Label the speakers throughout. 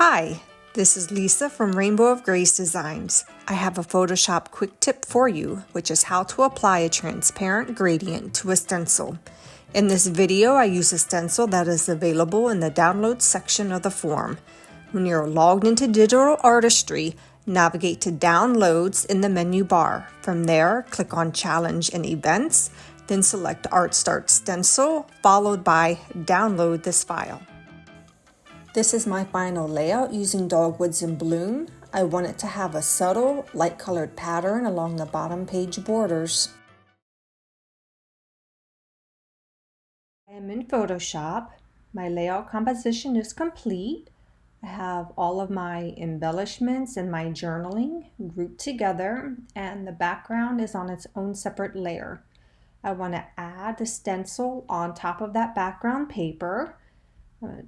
Speaker 1: Hi, this is Lisa from Rainbow of Grace Designs. I have a Photoshop quick tip for you, which is how to apply a transparent gradient to a stencil. In this video, I use a stencil that is available in the download section of the form. When you're logged into Digital Artistry, navigate to Downloads in the menu bar. From there, click on Challenge and Events, then select Art Start Stencil, followed by Download this file. This is my final layout using Dogwoods in Bloom. I want it to have a subtle, light-colored pattern along the bottom page borders. I am in Photoshop. My layout composition is complete. I have all of my embellishments and my journaling grouped together, and the background is on its own separate layer. I want to add the stencil on top of that background paper.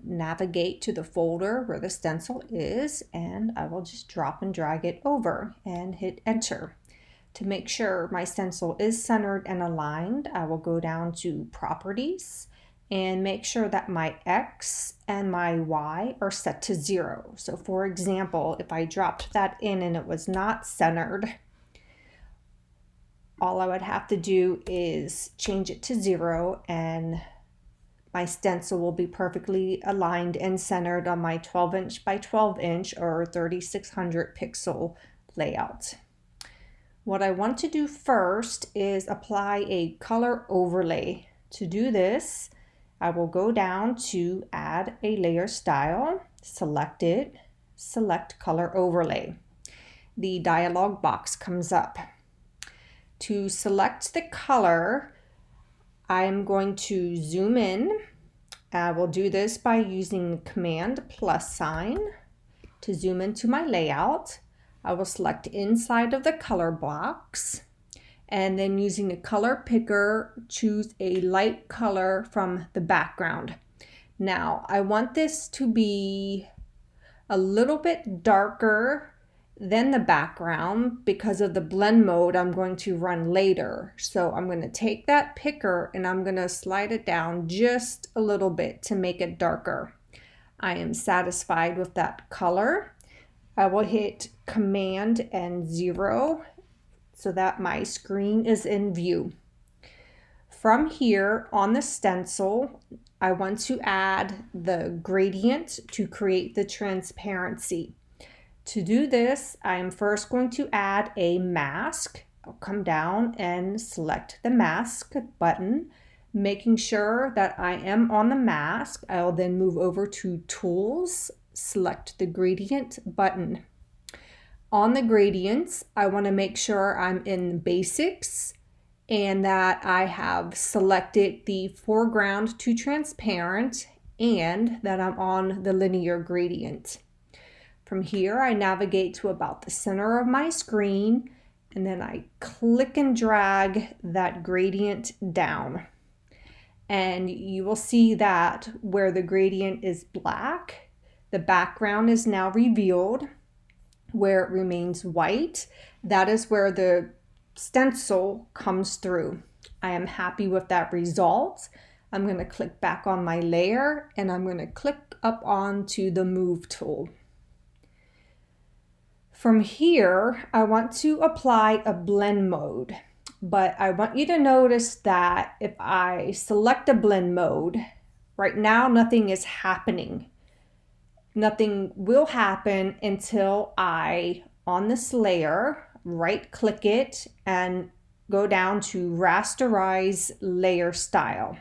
Speaker 1: Navigate to the folder where the stencil is, and I will just drop and drag it over and hit enter. To make sure my stencil is centered and aligned, I will go down to Properties and make sure that my X and my Y are set to 0. So for example, if I dropped that in and it was not centered, all I would have to do is change it to 0 and my stencil will be perfectly aligned and centered on my 12-inch by 12-inch or 3600 pixel layout. What I want to do first is apply a color overlay. To do this, I will go down to Add a Layer Style, select it, select Color Overlay. The dialog box comes up. To select the color, I'm going to zoom in. I will do this by using Command +sign to zoom into my layout. I will select inside of the color box and then using the color picker, choose a light color from the background. Now, I want this to be a little bit darker than the background because of the blend mode I'm going to run later. So I'm going to take that picker and I'm going to slide it down just a little bit to make it darker. I am satisfied with that color. I will hit Command and 0 so that my screen is in view. From here on the stencil, I want to add the gradient to create the transparency. To do this, I am first going to add a mask. I'll come down and select the mask button, making sure that I am on the mask. I'll then move over to Tools, select the Gradient button. On the gradients, I want to make sure I'm in Basics and that I have selected the foreground to transparent and that I'm on the linear gradient. From here, I navigate to about the center of my screen, and then I click and drag that gradient down. And you will see that where the gradient is black, the background is now revealed. Where it remains white, that is where the stencil comes through. I am happy with that result. I'm going to click back on my layer, and I'm going to click up onto the Move tool. From here, I want to apply a blend mode, but I want you to notice that if I select a blend mode, right now nothing is happening. Nothing will happen until I, on this layer, right click it and go down to Rasterize Layer Style.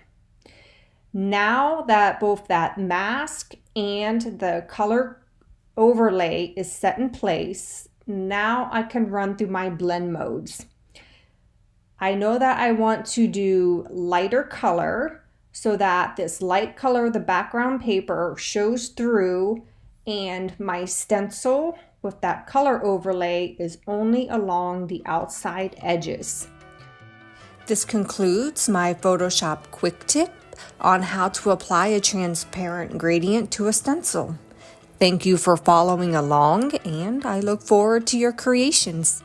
Speaker 1: Now that both that mask and the color overlay is set in place, now I can run through my blend modes. I know that I want to do lighter color so that this light color of the background paper shows through and my stencil with that color overlay is only along the outside edges. This concludes my Photoshop quick tip on how to apply a transparent gradient to a stencil. Thank you for following along, and I look forward to your creations.